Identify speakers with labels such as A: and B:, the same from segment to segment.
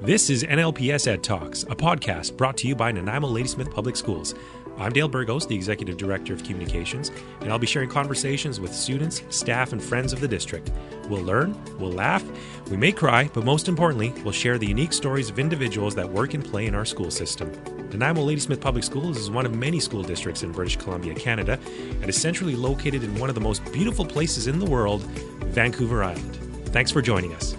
A: This is NLPS Ed Talks, a podcast brought to you by Nanaimo Ladysmith Public Schools. I'm Dale Burgos, the Executive Director of Communications, and I'll be sharing conversations with students, staff, and friends of the district. We'll learn, we'll laugh, we may cry, but most importantly, we'll share the unique stories of individuals that work and play in our school system. Nanaimo Ladysmith Public Schools is one of many school districts in British Columbia, Canada, and is centrally located in one of the most beautiful places in the world, Vancouver Island. Thanks for joining us.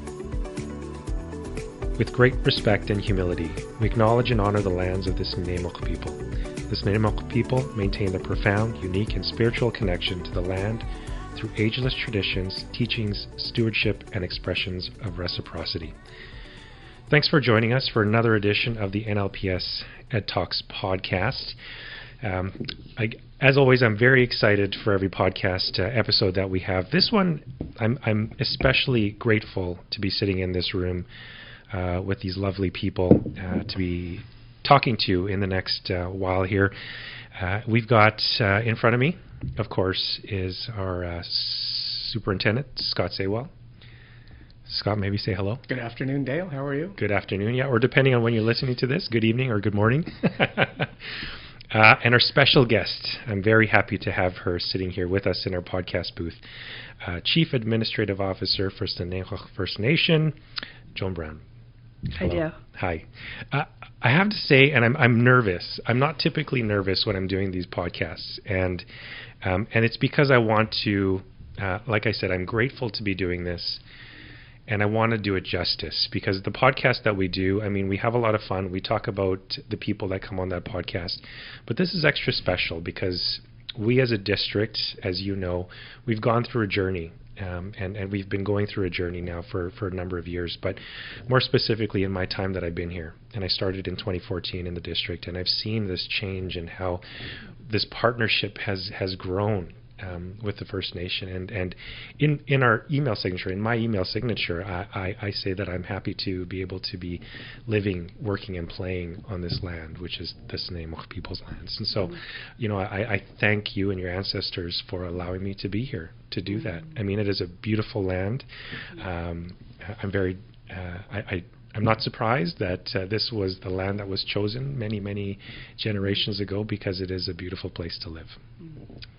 A: With great respect and humility, we acknowledge and honor the lands of the Snuneymuxw people. The Snuneymuxw people maintain a profound, unique, and spiritual connection to the land through ageless traditions, teachings, stewardship, and expressions of reciprocity. Thanks for joining us for another edition of the NLPS Ed Talks podcast. As always, I'm very excited for every podcast episode that we have. This one, I'm especially grateful to be sitting in this room with these lovely people to be talking to in the next while here. We've got in front of me, of course, is our Superintendent Scott Saywell. Scott, maybe say hello.
B: Good afternoon, Dale. How are you?
A: Good afternoon, yeah, or depending on when you're listening to this, good evening or good morning. And our special guest, I'm very happy to have her sitting here with us in our podcast booth, Chief Administrative Officer for Snuneymuxw First Nation, Joan Brown.
C: Hello. Hi, Dale.
A: Hi. I have to say, and I'm nervous. I'm not typically nervous when I'm doing these podcasts, and it's because I want to, like I said, I'm grateful to be doing this, and I want to do it justice, because the podcast that we do, I mean, we have a lot of fun. We talk about the people that come on that podcast, but this is extra special because we as a district, as you know, we've gone through a journey. And we've been going through a journey now for a number of years, but more specifically in my time that I've been here. And I started in 2014 in the district, and I've seen this change in how this partnership has grown with the First Nation. And in our email signature, in my email signature, I say that I'm happy to be able to be living, working, and playing on this land, which is the Snuneymuxw people's lands. And so, you know, I thank you and your ancestors for allowing me to be here to do that. I mean, it is a beautiful land. I'm not surprised that this was the land that was chosen many, many generations ago, because it is a beautiful place to live.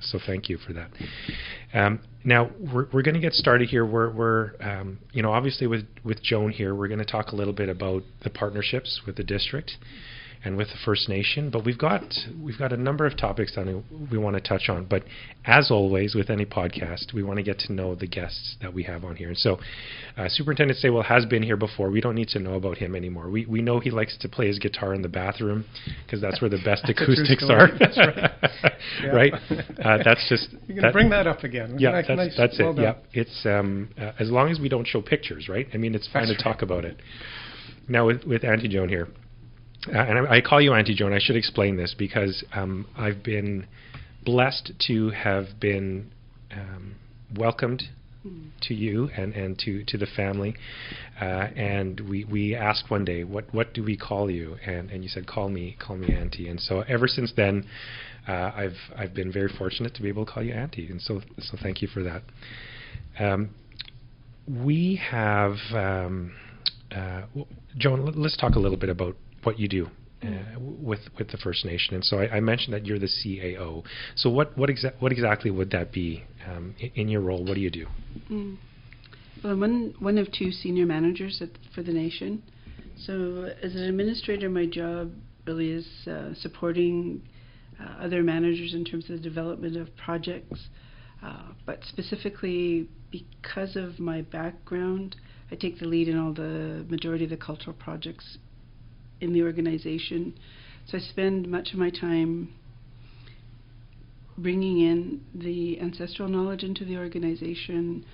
A: So thank you for that. Now we're going to get started here. We're you know, obviously with Joan here, we're going to talk a little bit about the partnerships with the district and with the First Nation, but we've got a number of topics that we want to touch on. But as always with any podcast, we want to get to know the guests that we have on here. And so Superintendent Saywell has been here before. We don't need to know about him anymore. We know he likes to play his guitar in the bathroom, because that's where the best acoustics are. That's right. Yeah. Right? That's just...
B: You can bring that up again.
A: Yeah, that's well it. Yeah, it's as long as we don't show pictures, right? I mean, it's fine to talk about it. Now with Auntie Joan here. And I call you Auntie Joan. I should explain this because I've been blessed to have been welcomed to you and to the family. And we asked one day, what do we call you? And you said, call me Auntie. And so ever since then, I've been very fortunate to be able to call you Auntie. And so thank you for that. We have Joan. Let's talk a little bit about what you do with the First Nation. And so I mentioned that you're the CAO. So what exactly would that be in your role? What do you do?
C: Well, I'm one of two senior managers for the nation. So as an administrator, my job really is supporting other managers in terms of the development of projects. But specifically, because of my background, I take the lead in all the majority of the cultural projects in the organization. So I spend much of my time bringing in the ancestral knowledge into the organization,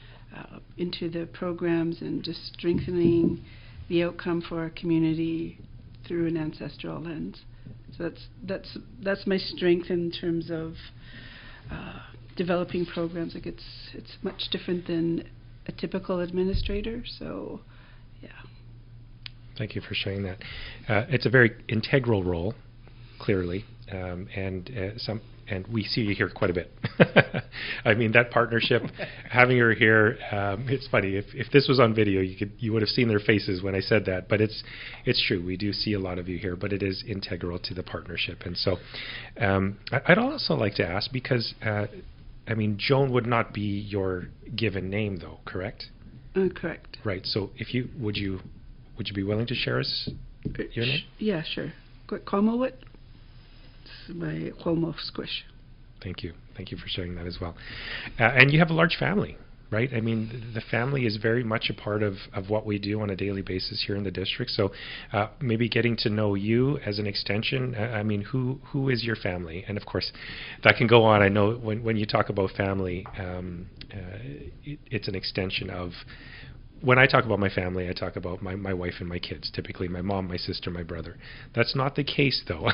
C: into the programs, and just strengthening the outcome for our community through an ancestral lens. So that's my strength in terms of developing programs. Like it's much different than a typical administrator. So yeah.
A: Thank you for sharing that. It's a very integral role, clearly, and and we see you here quite a bit. I mean, that partnership, having her here, it's funny. If this was on video, you would have seen their faces when I said that. But it's true. We do see a lot of you here, but it is integral to the partnership. And so, I'd also like to ask, because I mean, Joan would not be your given name, though, correct?
C: Correct.
A: Right. So, would you be willing to share us your name?
C: Yeah, sure. Qwam. It's my Qwum squish.
A: Thank you. Thank you for sharing that as well. And you have a large family, right? I mean, the family is very much a part of what we do on a daily basis here in the district. So maybe getting to know you as an extension. I mean, who is your family? And of course, that can go on. I know when you talk about family, it's an extension of. When I talk about my family, I talk about my wife and my kids, typically my mom, my sister, my brother. That's not the case, though.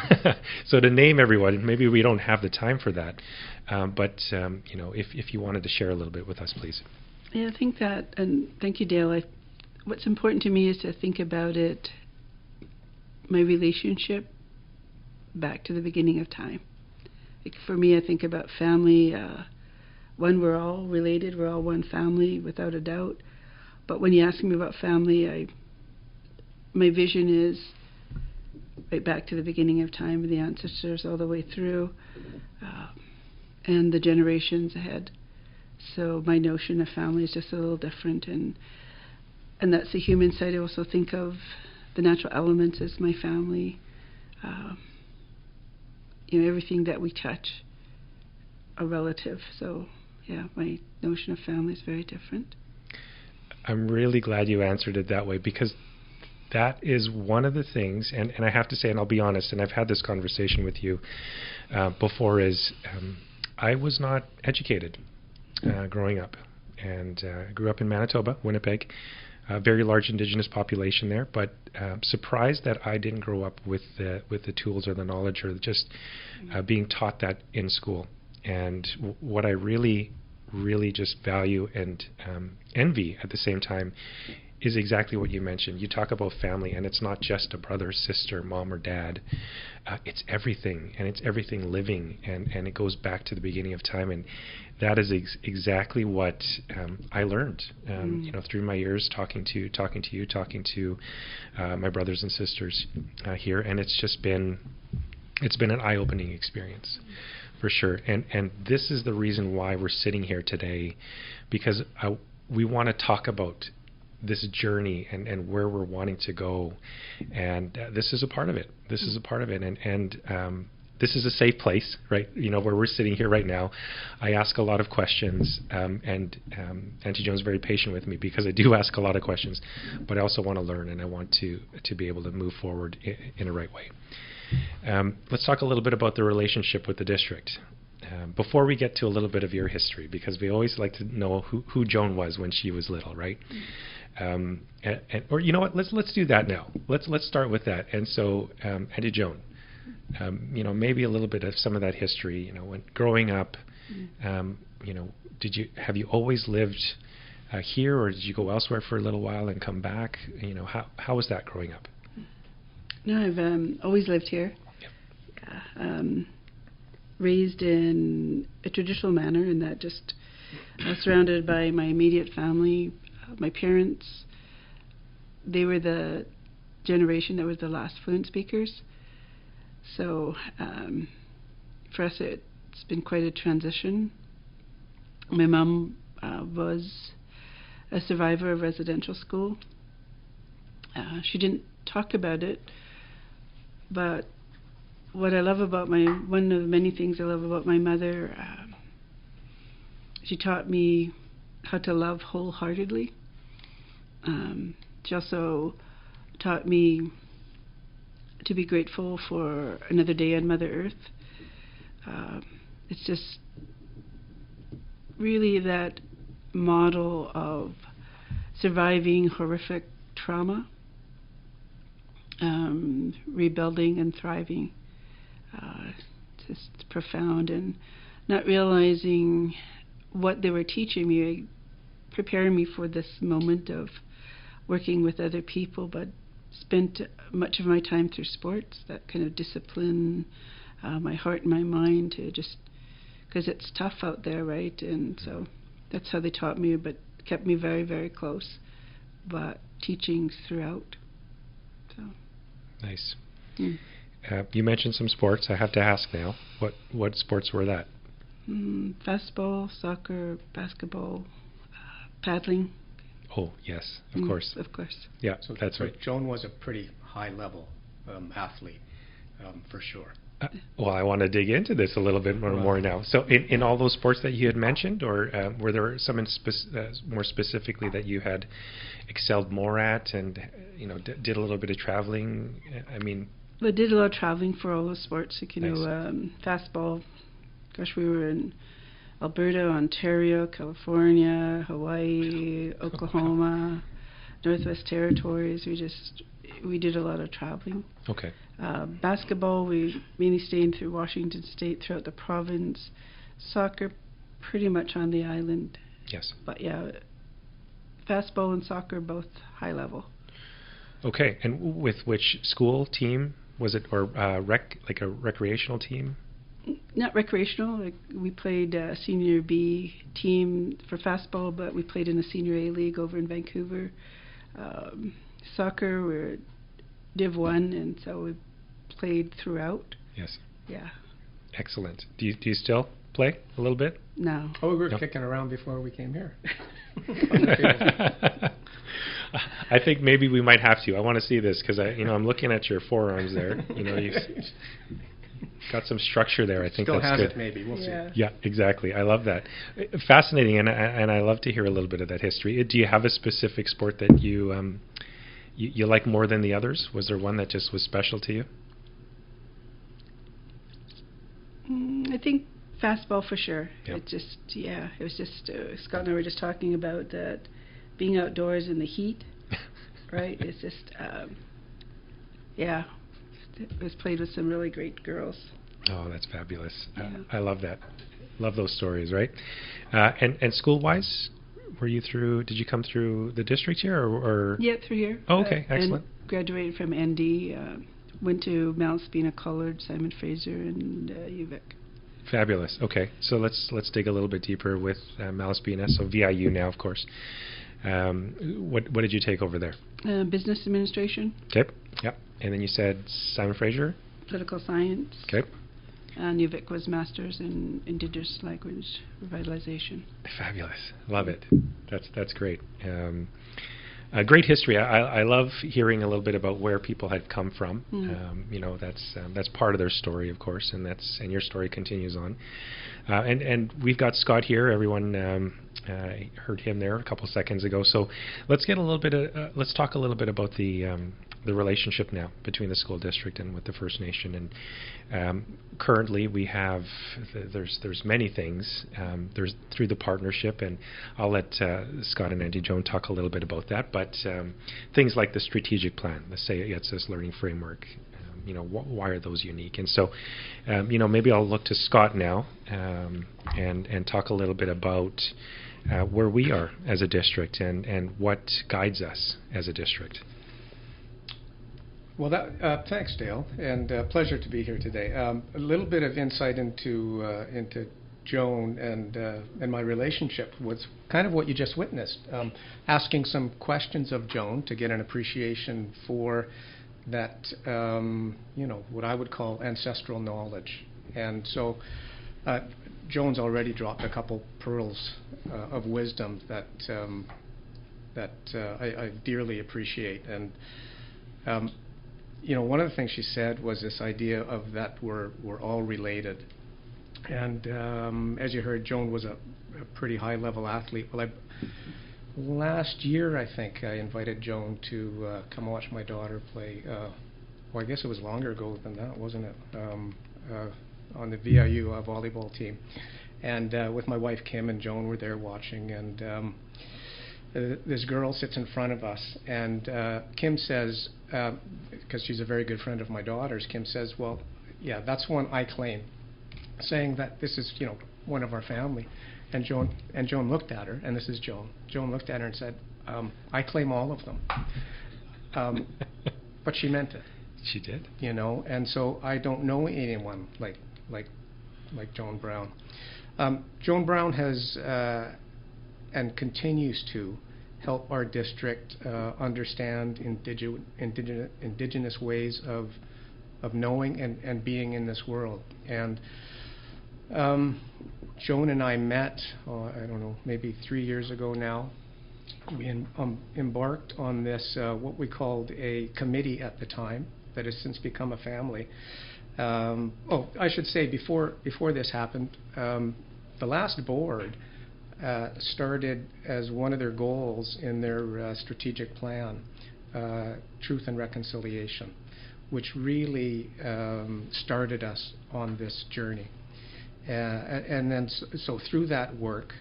A: So to name everyone, maybe we don't have the time for that. But if you wanted to share a little bit with us, please.
C: Yeah, I think that, and thank you, Dale. What's important to me is to think about it, my relationship, back to the beginning of time. Like for me, I think about family. One, we're all related. We're all one family, without a doubt. But when you ask me about family, my vision is right back to the beginning of time, the ancestors all the way through, and the generations ahead. So my notion of family is just a little different, and that's the human side. I also think of the natural elements as my family. Everything that we touch, a relative. So yeah, my notion of family is very different.
A: I'm really glad you answered it that way, because that is one of the things, and I have to say, and I'll be honest, and I've had this conversation with you before, is I was not educated growing up, and grew up in Manitoba, Winnipeg, a very large Indigenous population there, but surprised that I didn't grow up with the tools or the knowledge or just being taught that in school. And what I really just value and envy at the same time is exactly what you mentioned. You talk about family, and it's not just a brother, sister, mom, or dad. It's everything, and it's everything living, and it goes back to the beginning of time. And that is exactly what I learned, through my years talking to you, talking to my brothers and sisters here, and it's been an eye-opening experience. For sure, and this is the reason why we're sitting here today, because we want to talk about this journey and where we're wanting to go, and this is a part of it. This is a part of it, and this is a safe place, right? Where we're sitting here right now. I ask a lot of questions, and Auntie Joan's very patient with me because I do ask a lot of questions, but I also want to learn, and I want to be able to move forward in a right way. Let's talk a little bit about the relationship with the district. Before we get to a little bit of your history, because we always like to know who Joan was when she was little, right? Or you know what? Let's do that now. Let's start with that. And so, Auntie Joan, maybe a little bit of some of that history. When growing up, have you always lived here, or did you go elsewhere for a little while and come back? How was that growing up?
C: No, I've always lived here. Yep. Raised in a traditional manner, and that just surrounded by my immediate family. My parents, they were the generation that was the last fluent speakers. So for us, it's been quite a transition. My mom was a survivor of residential school. She didn't talk about it, but what I love about one of the many things I love about my mother, she taught me how to love wholeheartedly. She also taught me to be grateful for another day on Mother Earth. It's just really that model of surviving horrific trauma, rebuilding and thriving. Just profound, and not realizing what they were teaching me, preparing me for this moment of working with other people, but spent much of my time through sports, that kind of discipline, my heart and my mind to just because it's tough out there, right? And so that's how they taught me, but kept me very, very close. But teaching throughout. So.
A: Nice.
C: Mm.
A: You mentioned some sports. I have to ask now. What sports were that?
C: Fastball, soccer, basketball, paddling.
A: Oh, yes, of course.
C: Of course.
A: Yeah, that's right.
B: Joan was a pretty high-level athlete, for sure.
A: Well, I want to dig into this a little bit more now. So in all those sports that you had mentioned, or were there some more specifically that you had excelled more at and, did a little bit of traveling? I mean...
C: I did a lot of traveling for all those sports. Like, fastball, gosh, we were in Alberta, Ontario, California, Hawaii, Oklahoma, Northwest Territories. We did a lot of traveling.
A: Okay.
C: Basketball, we mainly stayed through Washington State, throughout the province. Soccer, pretty much on the island.
A: Yes.
C: But yeah, fastball and soccer, both high level.
A: Okay. And with which school team was it, or like a recreational team?
C: Not recreational. Like, we played senior B team for fastball, but we played in the senior A league over in Vancouver. Soccer, we're Div 1, and so we played throughout.
A: Yes.
C: Yeah.
A: Excellent. Do you still play a little bit?
C: No.
B: Oh, we were kicking around before we came here.
A: I think maybe we might have to. I want to see this because I'm looking at your forearms there. You've got some structure there. I think
B: Still
A: that's
B: has
A: good.
B: It maybe. We'll see.
A: Yeah, exactly. I love that. Fascinating, and I love to hear a little bit of that history. Do you have a specific sport that you like more than the others? Was there one that just was special to you?
C: I think fastball for sure.
A: Yep.
C: It was just Scott and I were just talking about that, being outdoors in the heat, right? It's just, it was played with some really great girls.
A: Oh, that's fabulous.
C: Yeah.
A: I love that. Love those stories, right? And school-wise, did you come through the district here, or?
C: Yeah, through here.
A: Oh, okay, excellent.
C: And graduated from ND, went to Mount Spina College, Simon Fraser, and UVic.
A: Fabulous. Okay, so let's dig a little bit deeper with Malaspina. So VIU now, of course. What did you take over there?
C: Business administration.
A: Okay. Yep. And then you said Simon Fraser.
C: Political science.
A: Okay.
C: And UVic was Masters in Indigenous Language Revitalization. Fabulous.
A: Love it. That's great. A great history. I love hearing a little bit about where people had come from. That's part of their story, of course, and your story continues on. And we've got Scott here. Everyone heard him there a couple seconds ago. So let's get a little bit. Let's talk a little bit about the relationship now between the school district and with the First Nation. And currently we have there's many things. There's through the partnership, and I'll let Scott and Auntie Joan talk a little bit about that. But things like the strategic plan, the Syeyutsus Learning Framework. Why are those unique? And so, maybe I'll look to Scott now and talk a little bit about where we are as a district and what guides us as a district.
B: Well, thanks, Dale, and pleasure to be here today. A little bit of insight into Joan and my relationship was kind of what you just witnessed. Asking some questions of Joan to get an appreciation for that, what I would call ancestral knowledge. And so Joan's already dropped a couple pearls of wisdom that I dearly appreciate. And one of the things she said was this idea of that we're all related. And as you heard, Joan was a pretty high-level athlete. Well, last year, I think, I invited Joan to come watch my daughter play. I guess it was longer ago than that, wasn't it? On the VIU volleyball team. And with my wife, Kim, and Joan were there watching. And this girl sits in front of us. And Kim says, because she's a very good friend of my daughter's, Kim says, well, yeah, that's one I claim, saying that this is, one of our family. And Joan looked at her, and this is Joan. Joan looked at her and said, I claim all of them. But she meant it.
A: She did.
B: And so I don't know anyone like Joan Brown. Joan Brown has and continues to help our district understand indigenous ways of knowing and being in this world. And Joan and I met, I don't know, maybe 3 years ago now. We embarked on this, what we called a committee at the time, that has since become a family. I should say, before this happened, the last board started as one of their goals in their strategic plan, truth and reconciliation, which really started us on this journey. And then, so through that work,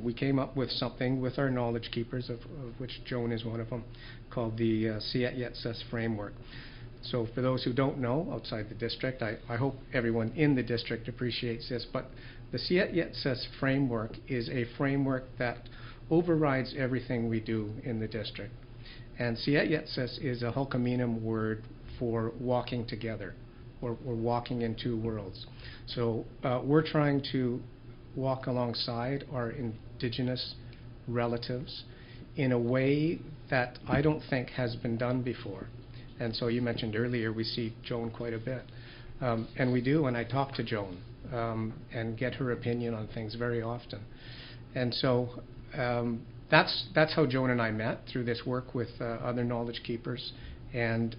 B: we came up with something with our knowledge keepers, of which Joan is one of them, called the Syeyutsus Framework. So for those who don't know, outside the district, I hope everyone in the district appreciates this, but the Syeyutsus Framework is a framework that overrides everything we do in the district. And Syeyutsus is a Hulkaminam word for walking together, or walking in two worlds. So we're trying to walk alongside our Indigenous relatives in a way that I don't think has been done before. And so you mentioned earlier we see Joan quite a bit. And we do, and I talk to Joan and get her opinion on things very often. And so that's how Joan and I met, through this work with other knowledge keepers. And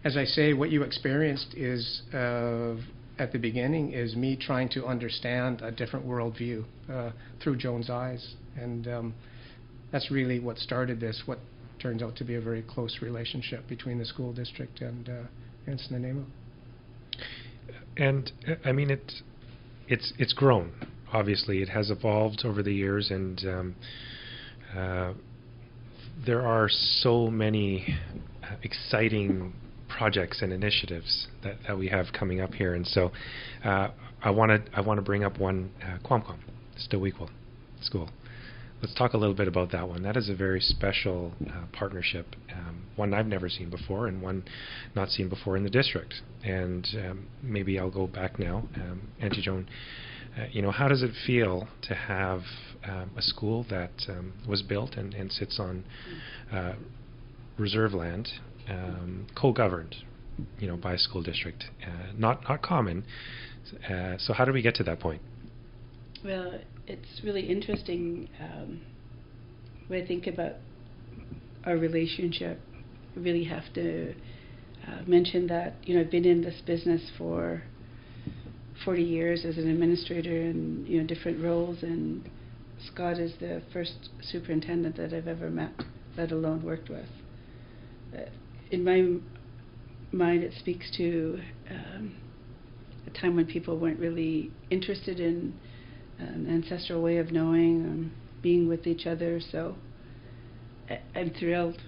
B: as I say, what you experienced is, at the beginning, is me trying to understand a different worldview through Joan's eyes. And that's really what started this, what turns out to be a very close relationship between the school district and Snuneymuxw.
A: And I mean, it's grown. Obviously, it has evolved over the years, and there are so many exciting projects and initiatives that we have coming up here. And so I want to bring up one, Qwum, Stuwixwulh School. Let's talk a little bit about that one. That is a very special partnership, one I've never seen before, and one not seen before in the district. And maybe I'll go back now. Auntie Joan, how does it feel to have a school that was built and sits on reserve land, co-governed, by a school district? Not common. So how do we get to that point?
C: Well, it's really interesting when I think about our relationship. I really have to mention that I've been in this business for 40 years as an administrator in different roles, and Scott is the first superintendent that I've ever met, let alone worked with. In my mind, it speaks to a time when people weren't really interested in an ancestral way of knowing, being with each other. So I'm thrilled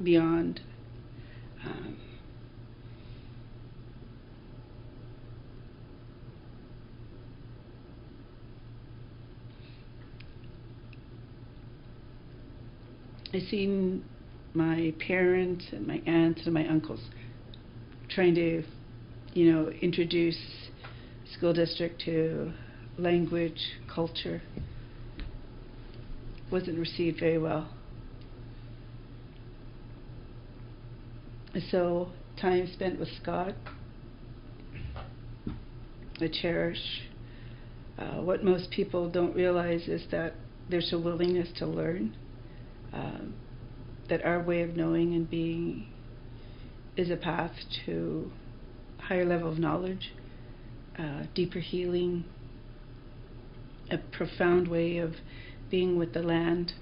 C: beyond. I've seen my parents and my aunts and my uncles trying to, introduce school district to language, culture. Wasn't received very well. So time spent with Scott, I cherish. What most people don't realize is that there's a willingness to learn, that our way of knowing and being is a path to a higher level of knowledge, deeper healing, a profound way of being with the land.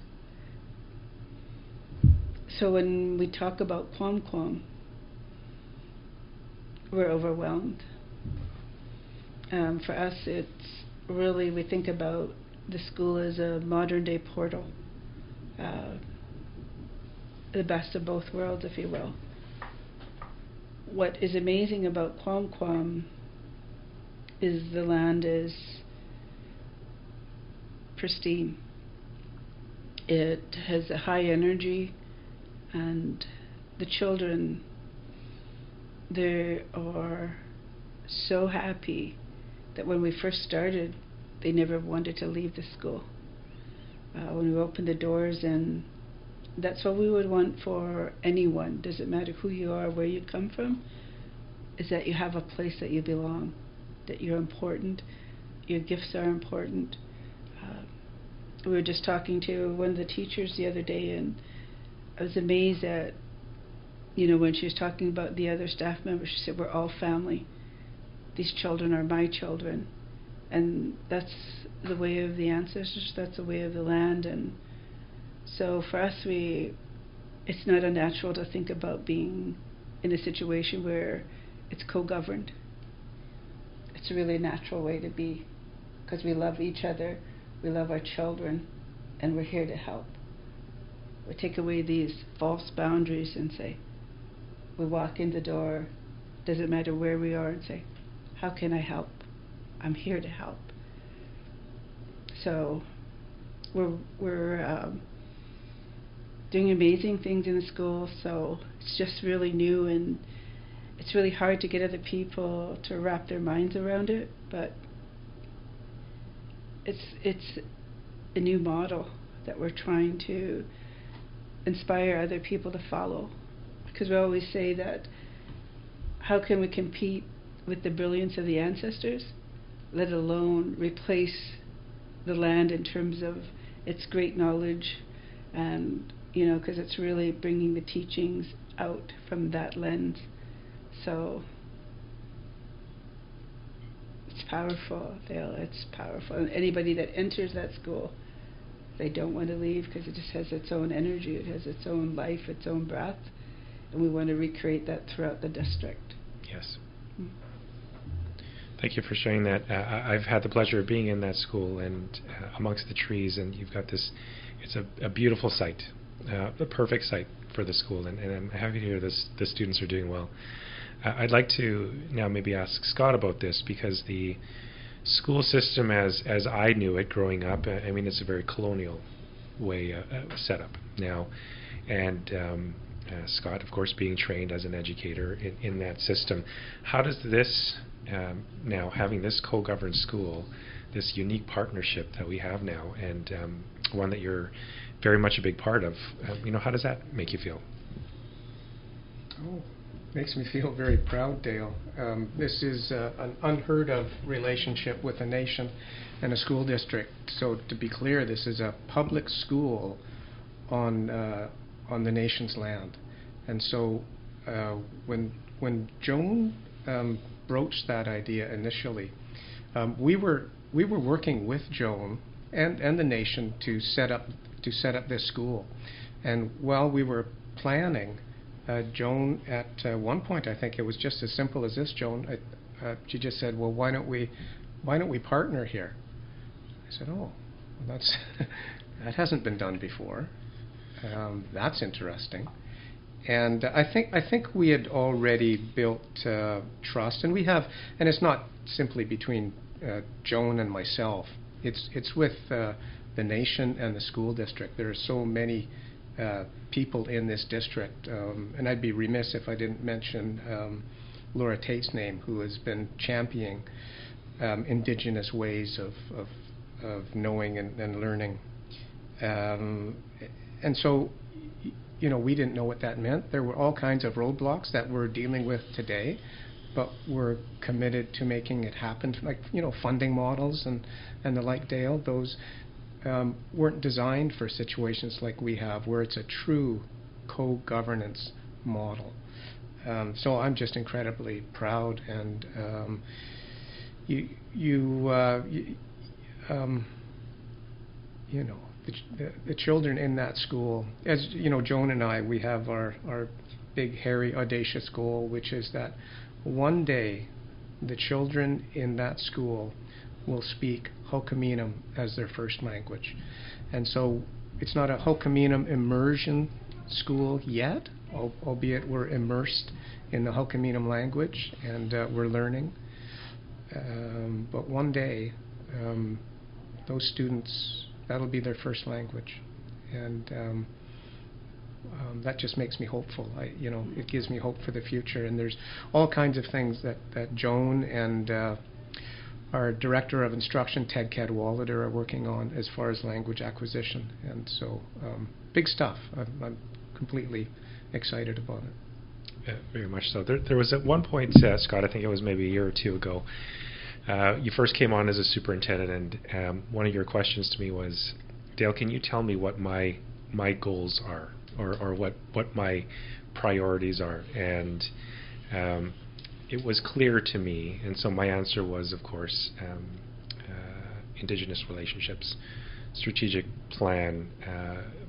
C: So when we talk about Qwum, we're overwhelmed. For us, it's really, we think about the school as a modern day portal, the best of both worlds, if you will. What is amazing about Qwum is the land is pristine. It has a high energy, and the children, they are so happy that when we first started, they never wanted to leave the school. When we opened the doors, and that's what we would want for anyone, doesn't matter who you are, where you come from, is that you have a place that you belong, that you're important, your gifts are important. We were just talking to one of the teachers the other day, and I was amazed at, when she was talking about the other staff members, she said, we're all family. These children are my children. And that's the way of the ancestors, that's the way of the land. And so for us, it's not unnatural to think about being in a situation where it's co-governed. It's a really natural way to be, because we love each other, we love our children, and we're here to help. We take away these false boundaries and say, we walk in the door, doesn't matter where we are, and say, how can I help? I'm here to help. So we're doing amazing things in the school, so it's just really new, and it's really hard to get other people to wrap their minds around it, but it's a new model that we're trying to inspire other people to follow. Because we always say that how can we compete with the brilliance of the ancestors, let alone replace the land in terms of its great knowledge, and because it's really bringing the teachings out from that lens. So it's powerful, Dale. It's powerful. And anybody that enters that school, they don't want to leave, because it just has its own energy, it has its own life, its own breath, and we want to recreate that throughout the district.
A: Yes. Thank you for sharing that. I've had the pleasure of being in that school and amongst the trees, and you've got this, it's a beautiful site, the perfect site for the school, and I'm happy to hear the students are doing well. I'd like to now maybe ask Scott about this, because the school system as I knew it growing up, I mean, it's a very colonial way set up now, and Scott, of course, being trained as an educator in that system, how does this, now having this co-governed school, this unique partnership that we have now, and one that you're very much a big part of, how does that make you feel?
B: Oh, makes me feel very proud, Dale. This is an unheard of relationship with a nation and a school district. So to be clear, this is a public school on the nation's land. And so when Joan broached that idea initially, we were working with Joan and the nation to set up this school. And while we were planning, Joan, at one point, I think it was just as simple as this, Joan, she just said, well, why don't we partner here? I said, oh, well, that hasn't been done before. That's interesting. And I think we had already built trust, and we have, and it's not simply between Joan and myself. It's with the nation and the school district. There are so many people in this district, and I'd be remiss if I didn't mention Laura Tate's name, who has been championing Indigenous ways of knowing and learning. And so, we didn't know what that meant. There were all kinds of roadblocks that we're dealing with today, but we're committed to making it happen. Like, funding models and the like, Dale, those weren't designed for situations like we have, where it's a true co-governance model. So I'm just incredibly proud, and the children in that school, as Joan and I, we have our big, hairy, audacious goal, which is that one day the children in that school will speak Ho'okaminam as their first language. And so it's not a Ho'okaminam immersion school yet, albeit we're immersed in the Ho'okaminam language, and we're learning. But one day, those students, that'll be their first language. And that just makes me hopeful. It gives me hope for the future. And there's all kinds of things that Joan and our Director of Instruction, Ted Cadwallader, are working on as far as language acquisition. And so big stuff. I'm completely excited about it.
A: Very much so. There was at one point, Scott, I think it was maybe a year or two ago, you first came on as a superintendent, and one of your questions to me was, Dale, can you tell me what my goals are, or what my priorities are? And it was clear to me, and so my answer was, of course, Indigenous relationships, strategic plan,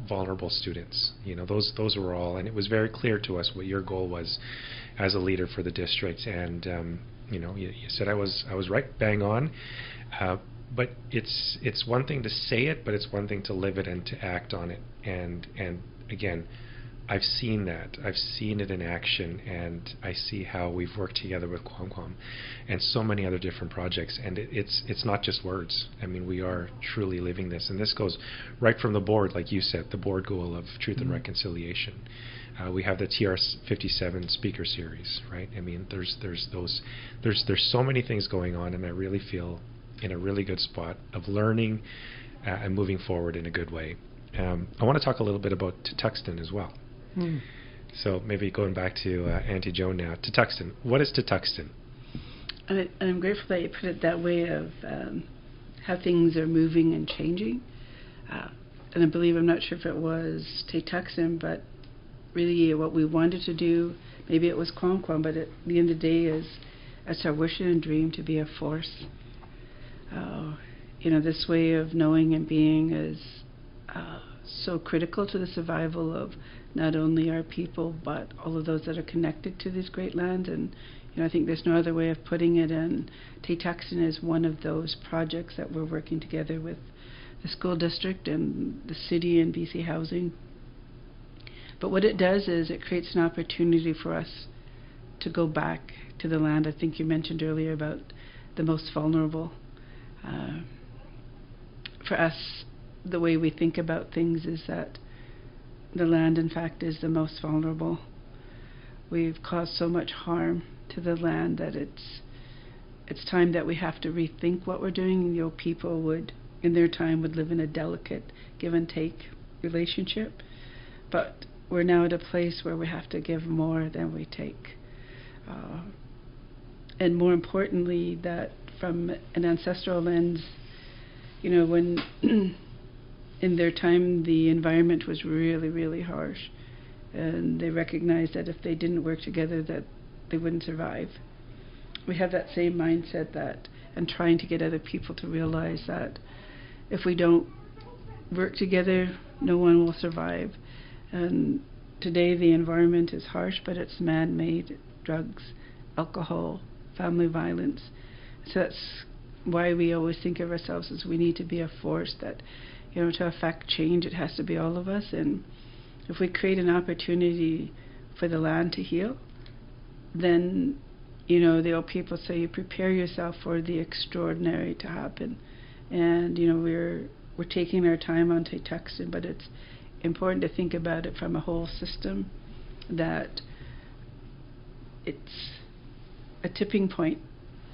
A: vulnerable students. Those were all, and it was very clear to us what your goal was as a leader for the district. And you said I was right, bang on. But it's one thing to say it, but it's one thing to live it and to act on it. And again, I've seen that. I've seen it in action, and I see how we've worked together with Qwam and so many other different projects. And it's not just words. I mean, we are truly living this. And this goes right from the board, like you said, the board goal of truth and reconciliation. We have the TR57 speaker series, right? I mean, there's so many things going on, and I really feel in a really good spot of learning and moving forward in a good way. I want to talk a little bit about Tatuksen as well. So maybe going back to Auntie Joan now. Tatuksen. What is Tatuksen?
C: And I'm grateful that you put it that way, of how things are moving and changing. And I believe, I'm not sure if it was Tatuksen, but really what we wanted to do, maybe it was Qwam, but at the end of the day it's our wish and dream to be a force. This way of knowing and being is so critical to the survival of not only our people, but all of those that are connected to this great land. And I think there's no other way of putting it. And Tatuksen is one of those projects that we're working together with the school district and the city and BC Housing. But what it does is it creates an opportunity for us to go back to the land. I think you mentioned earlier about the most vulnerable. For us, the way we think about things is that the land, in fact, is the most vulnerable. We've caused so much harm to the land that it's time that we have to rethink what we're doing. People would, in their time, would live in a delicate give and take relationship, but we're now at a place where we have to give more than we take. And more importantly, that from an ancestral lens, when in their time the environment was really, really harsh, and they recognized that if they didn't work together that they wouldn't survive. We have that same mindset, and trying to get other people to realize that if we don't work together, no one will survive. And today the environment is harsh, but it's man-made: drugs, alcohol, family violence. So that's why we always think of ourselves as we need to be a force that, to affect change, it has to be all of us. And if we create an opportunity for the land to heal, then, the old people say you prepare yourself for the extraordinary to happen. And, we're taking our time on Tatuksen, but it's important to think about it from a whole system, that it's a tipping point,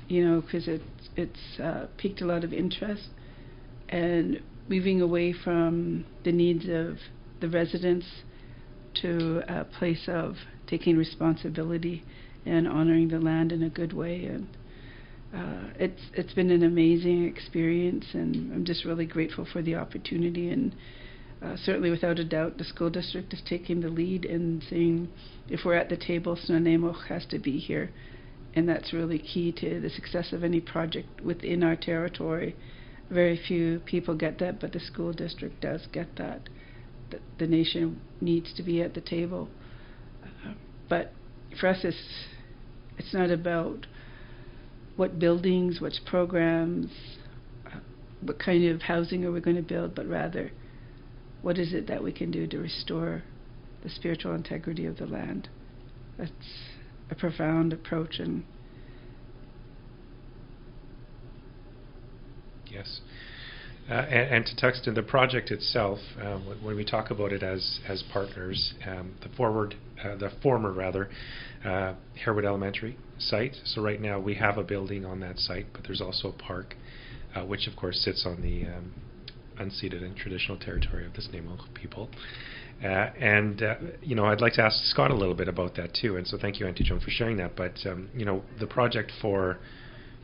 C: because it's piqued a lot of interest, and moving away from the needs of the residents to a place of taking responsibility and honoring the land in a good way. And it's been an amazing experience, and I'm just really grateful for the opportunity. And certainly, without a doubt, the school district is taking the lead in saying, if we're at the table, Snuneymuxw has to be here. And that's really key to the success of any project within our territory. Very few people get that, but the school district does get that. The nation needs to be at the table. But for us, it's not about what buildings, what programs, what kind of housing are we going to build, but rather, what is it that we can do to restore the spiritual integrity of the land? That's a profound approach. And
A: yes, And Tatuksen, the project itself, when we talk about it as partners, the former Harewood Elementary site. So right now we have a building on that site, but there's also a park, which of course sits on the unceded and traditional territory of the Snuneymuxw people. I'd like to ask Scott a little bit about that too. And so thank you, Auntie Joan, for sharing that. But the project for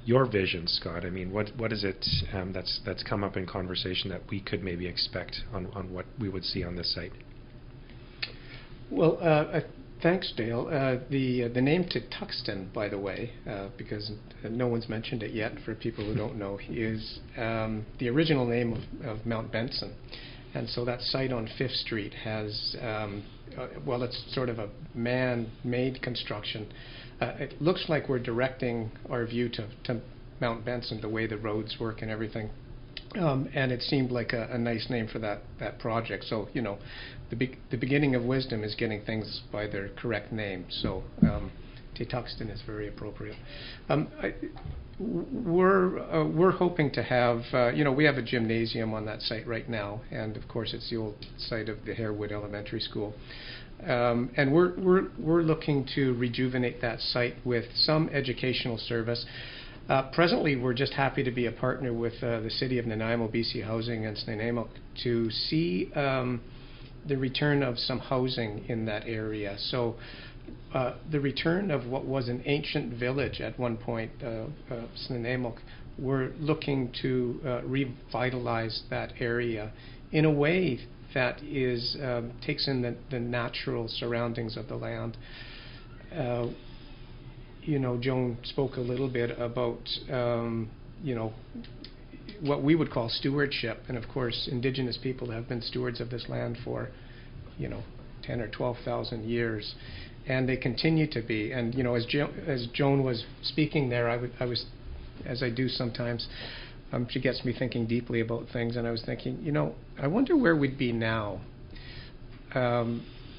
A: your vision, Scott, I mean, what is it that's come up in conversation that we could maybe expect on what we would see on this site?
B: Well, thanks, Dale. The name Tatuksen, by the way, because no one's mentioned it yet for people who don't know, is the original name of Mount Benson. And so that site on 5th Street has, it's sort of a man-made construction. It looks like we're directing our view to Mount Benson, the way the roads work and everything. And it seemed like a nice name for that project. So, the beginning of wisdom is getting things by their correct name. So, Tatuksen is very appropriate. We're hoping to have, we have a gymnasium on that site right now, and of course it's the old site of the Harewood Elementary School. And we're looking to rejuvenate that site with some educational service. Presently, we're just happy to be a partner with the City of Nanaimo, BC Housing, and Snuneymuxw to see the return of some housing in that area. So the return of what was an ancient village at one point, Snuneymuxw, we're looking to revitalize that area in a way that is takes in the natural surroundings of the land. Joan spoke a little bit about, what we would call stewardship. And of course, Indigenous people have been stewards of this land for, 10 or 12,000 years. And they continue to be. And, as Joan was speaking there, I was, as I do sometimes, she gets me thinking deeply about things. And I was thinking, I wonder where we'd be now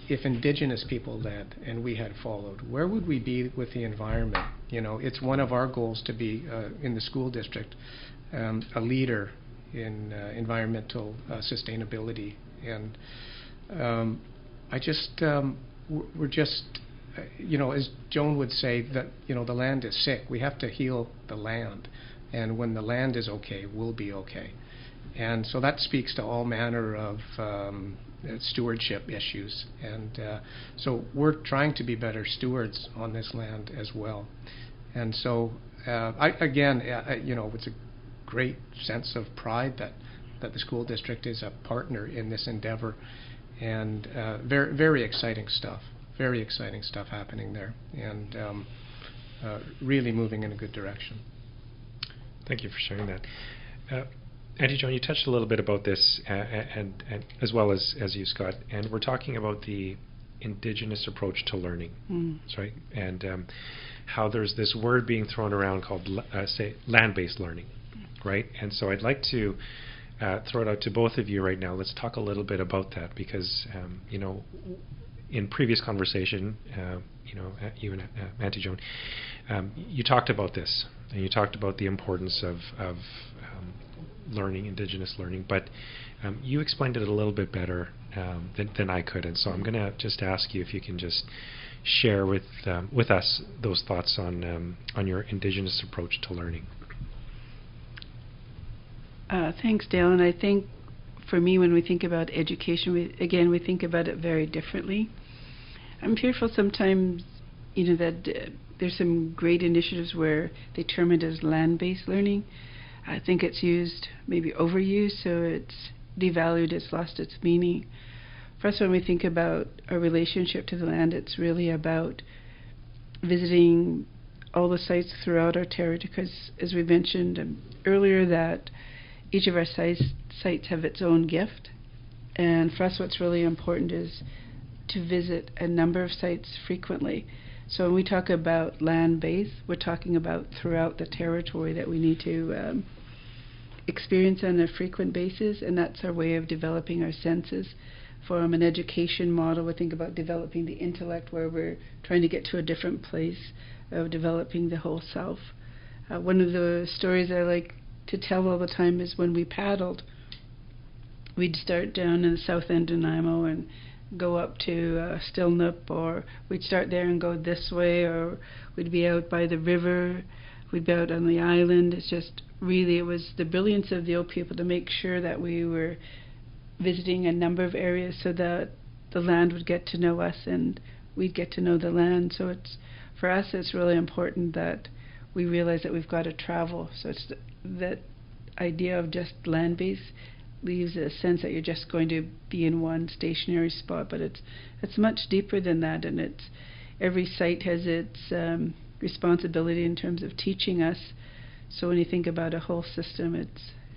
B: if Indigenous people led and we had followed. Where would we be with the environment? It's one of our goals to be in the school district a leader in environmental sustainability. And we're just, as Joan would say, that the land is sick. We have to heal the land, and when the land is okay, we'll be okay. And so that speaks to all manner of stewardship issues. And so we're trying to be better stewards on this land as well. And so, it's a great sense of pride that the school district is a partner in this endeavor. And very, very exciting stuff. Very exciting stuff happening there. And really moving in a good direction.
A: Thank you for sharing that. Auntie Joan, you touched a little bit about this, and as well as you, Scott, and we're talking about the Indigenous approach to learning, right? And how there's this word being thrown around called, land-based learning, right? And so I'd like to throw it out to both of you right now. Let's talk a little bit about that, because, in previous conversation, you and Auntie Joan, you talked about this, and you talked about the importance of learning, Indigenous learning, but you explained it a little bit better than I could, and so I'm going to just ask you if you can just share with us those thoughts on your Indigenous approach to learning.
C: Thanks, Dale. And I think for me, when we think about education, we think about it very differently. I'm fearful sometimes, that there's some great initiatives where they term it as land-based learning. I think it's used, maybe overused, so it's devalued, it's lost its meaning. For us, when we think about our relationship to the land, it's really about visiting all the sites throughout our territory, because as we mentioned earlier, that each of our sites have its own gift. And for us, what's really important is to visit a number of sites frequently. So when we talk about land-based, we're talking about throughout the territory that we need to experience on a frequent basis, and that's our way of developing our senses. From an education model, we think about developing the intellect, where we're trying to get to a different place of developing the whole self. One of the stories I like to tell all the time is when we paddled we'd start down in the south end of Nanaimo and go up to Stillnup, or we'd start there and go this way, or we'd be out by the river, we'd be out on the island. It's just really, it was the brilliance of the old people to make sure that we were visiting a number of areas so that the land would get to know us and we'd get to know the land. So it's, for us, it's really important that we realize that we've got to travel. So it's that idea of just land base leaves a sense that you're just going to be in one stationary spot, but it's much deeper than that, and it's every site has its responsibility in terms of teaching us. So when you think about a whole system,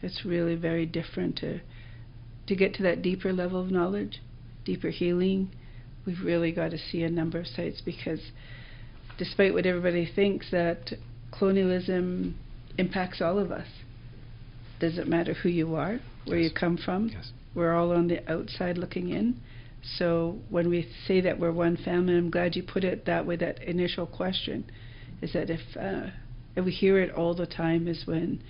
C: it's really very different to get to that deeper level of knowledge, deeper healing. We've really got to see a number of sites, because despite what everybody thinks, that colonialism impacts all of us. Doesn't matter who you are, where you come from.
A: Yes.
C: We're all on the outside looking in. So when we say that we're one family, I'm glad you put it that way, that initial question, is that if we hear it all the time, is when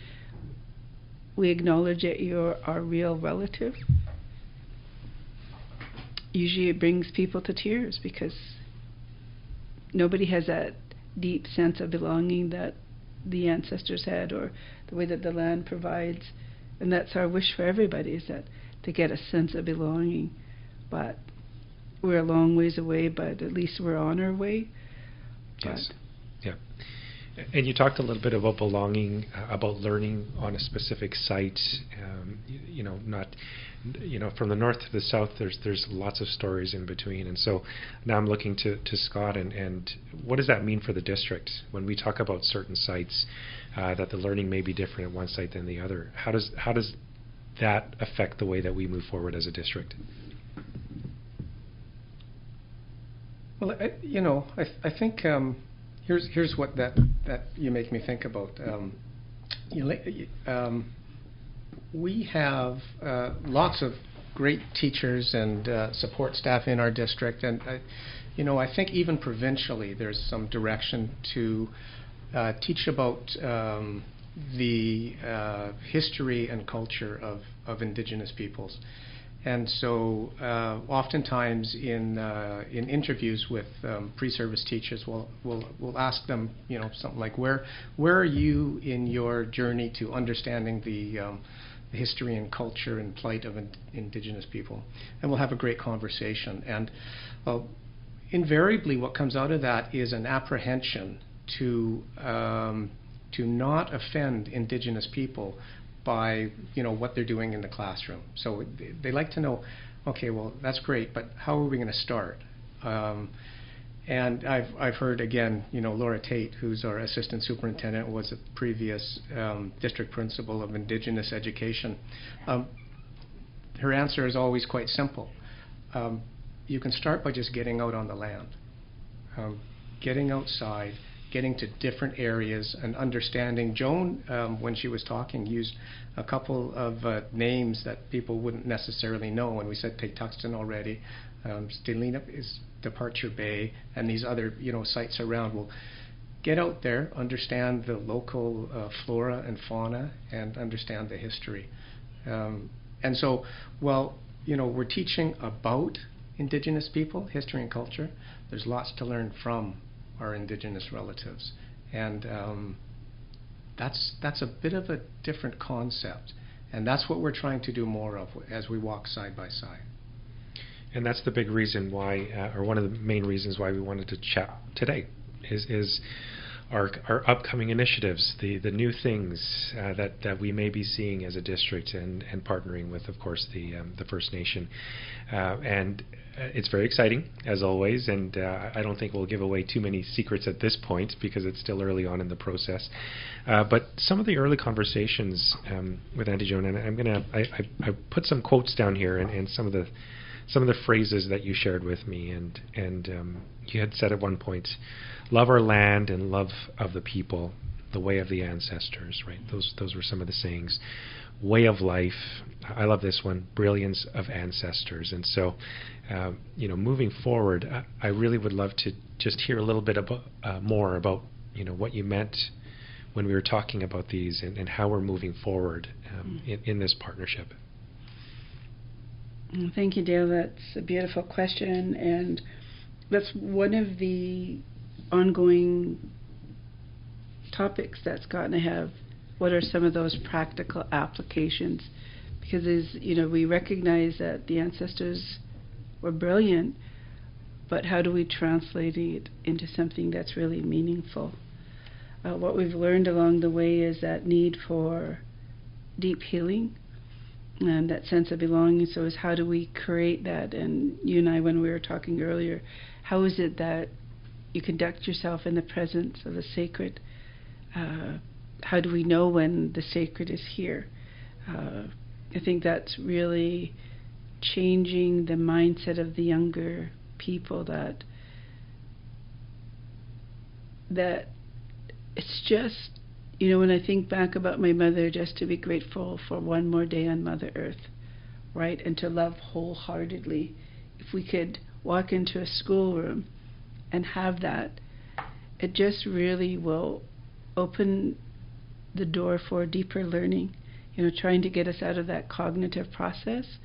C: we acknowledge that you're our real relative. Usually it brings people to tears, because nobody has that deep sense of belonging that the ancestors had, or the way that the land provides. And that's our wish for everybody, is that to get a sense of belonging. But we're a long ways away, but at least we're on our way.
A: Yes. Yeah. And you talked a little bit about belonging, about learning on a specific site. Not, from the north to the south, there's lots of stories in between. And so now I'm looking to Scott, and what does that mean for the district when we talk about certain sites, that the learning may be different at one site than the other? How does that affect the way that we move forward as a district?
B: Well, I think here's what that you make me think about. We have lots of great teachers and support staff in our district, and I think even provincially there's some direction to teach about the history and culture of Indigenous peoples. And so oftentimes in interviews with pre-service teachers, we'll ask them, something like, where are you in your journey to understanding the history and culture and plight of Indigenous people? And we'll have a great conversation. And invariably what comes out of that is an apprehension to not offend Indigenous people by what they're doing in the classroom. So they like to know, okay, well, that's great, but how are we going to start? And I've heard, again, Laura Tate, who's our assistant superintendent, was a previous district principal of Indigenous education. Her answer is always quite simple. You can start by just getting out on the land, getting outside, getting to different areas and understanding. Joan, when she was talking, used a couple of names that people wouldn't necessarily know, and we said Tatuksen already. Snuneymuxw is Departure Bay, and these other sites around. Well, get out there, understand the local flora and fauna, and understand the history. And so, we're teaching about Indigenous people, history and culture. There's lots to learn from our Indigenous relatives, and that's a bit of a different concept, and that's what we're trying to do more of as we walk side by side.
A: And that's the big reason why, or one of the main reasons why we wanted to chat today, is our upcoming initiatives, the new things that we may be seeing as a district, and partnering with, of course, the First Nation, and it's very exciting, as always, and I don't think we'll give away too many secrets at this point, because it's still early on in the process. But some of the early conversations with Auntie Joan, and I put some quotes down here, and some of the phrases that you shared with me, and you had said at one point, love our land and love of the people, the way of the ancestors, right? Those were some of the sayings. Way of life, I love this one, brilliance of ancestors. And so, moving forward, I really would love to just hear a little bit more about, what you meant when we were talking about these, and how we're moving forward in this partnership.
C: Thank you, Dale. That's a beautiful question, and that's one of the ongoing topics that Scott and I have. What are some of those practical applications? Because we recognize that the ancestors were brilliant, but how do we translate it into something that's really meaningful? What we've learned along the way is that need for deep healing and that sense of belonging. So is how do we create that? And you and I, when we were talking earlier, how is it that you conduct yourself in the presence of the sacred? How do we know when the sacred is here? I think that's really changing the mindset of the younger people, that it's just, when I think back about my mother, just to be grateful for one more day on Mother Earth, right? And to love wholeheartedly. If we could walk into a schoolroom and have that, it just really will open the door for deeper learning, trying to get us out of that cognitive process,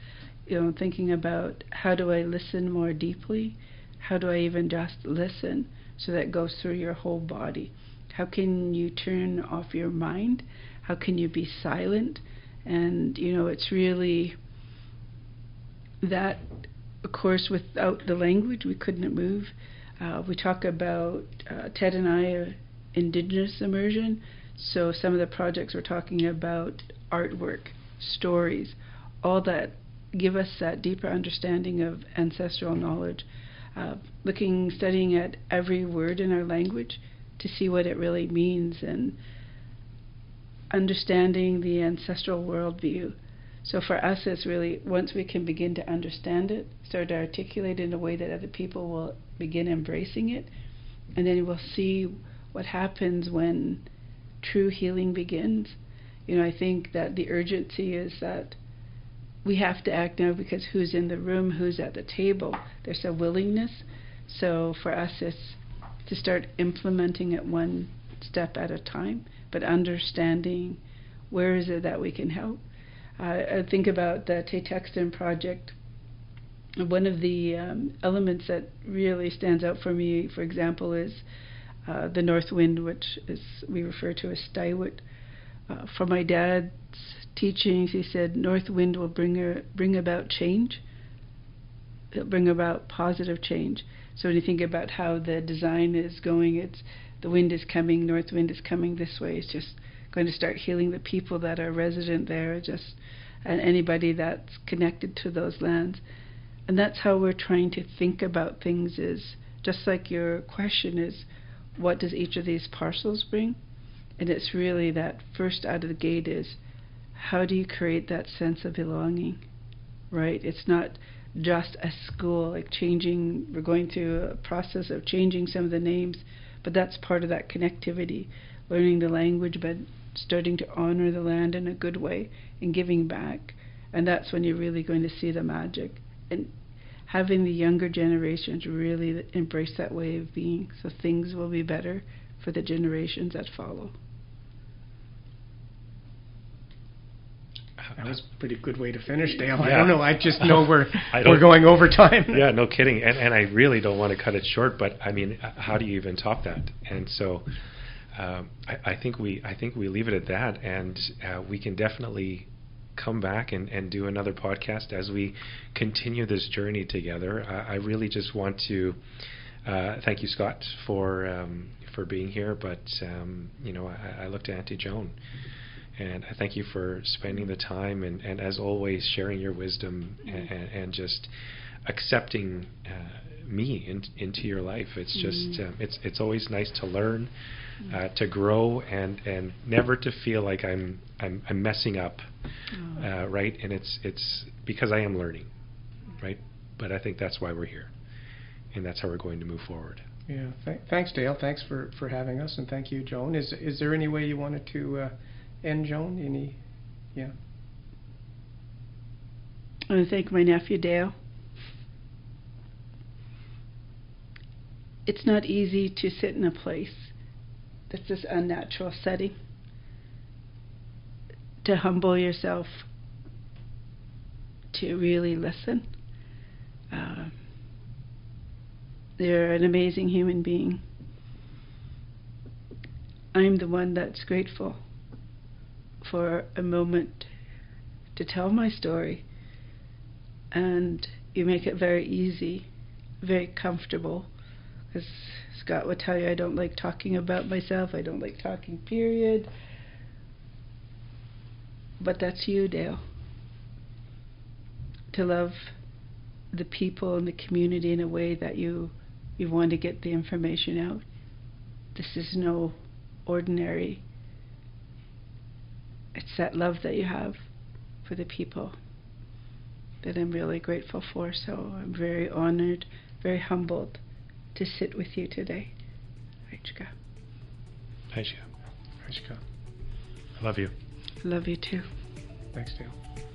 C: thinking about how do I listen more deeply? How do I even just listen so that it goes through your whole body? How can you turn off your mind? How can you be silent? And, it's really that, of course, without the language, we couldn't move. We talk about, Ted and I, Indigenous immersion. So some of the projects we're talking about, artwork, stories, all that give us that deeper understanding of ancestral knowledge. Studying at every word in our language to see what it really means, and understanding the ancestral worldview. So for us, it's really, once we can begin to understand it, start to articulate it in a way that other people will begin embracing it, and then we'll see what happens when true healing begins. I think that the urgency is that we have to act now, because who's in the room, who's at the table, there's a willingness. So for us, it's to start implementing it one step at a time, but understanding where is it that we can help. I think about the Tatuksen project. One of the elements that really stands out for me, for example, is the north wind, which we refer to as Stuwixwulh. For my dad's teachings, he said north wind will bring about change. It'll bring about positive change. So when you think about how the design is going, it's the wind is coming, north wind is coming this way. It's just going to start healing the people that are resident there, and anybody that's connected to those lands. And that's how we're trying to think about things, is just like your question is, what does each of these parcels bring? And it's really that first out of the gate is, how do you create that sense of belonging, right? It's not just a school, like we're going through a process of changing some of the names, but that's part of that connectivity, learning the language, but starting to honor the land in a good way and giving back. And that's when you're really going to see the magic. And having the younger generations really embrace that way of being, so things will be better for the generations that follow.
B: That was a pretty good way to finish, Dale.
A: Yeah.
B: I don't know. I just know we're going over time.
A: Yeah, no kidding. And I really don't want to cut it short, but I mean, how do you even top that? And so I think we leave it at that, and we can definitely come back and do another podcast as we continue this journey together. I really just want to thank you, Scott, for being here. But I look to Auntie Joan. And I thank you for spending the time and as always, sharing your wisdom and just accepting me into your life. It's just it's always nice to learn, to grow, and never to feel like I'm messing up, right? And it's because I am learning, right? But I think that's why we're here, and that's how we're going to move forward.
B: Yeah. Thanks, Dale. Thanks for having us, and thank you, Joan. Is there any way you wanted to end, Joan? Yeah.
C: I want to thank my nephew, Dale. It's not easy to sit in a place that's this unnatural setting, to humble yourself, to really listen. They're an amazing human being. I'm the one that's grateful for a moment to tell my story, and you make it very easy, very comfortable, because Scott would tell you I don't like talking about myself, I don't like talking, period. But that's you, Dale. To love the people and the community in a way that you want to get the information out. This is no ordinary. It's that love that you have for the people that I'm really grateful for. So I'm very honored, very humbled to sit with you today. Rachka.
A: Rachka.
B: Rachka.
A: I love you.
C: Love you too.
B: Thanks, Dale.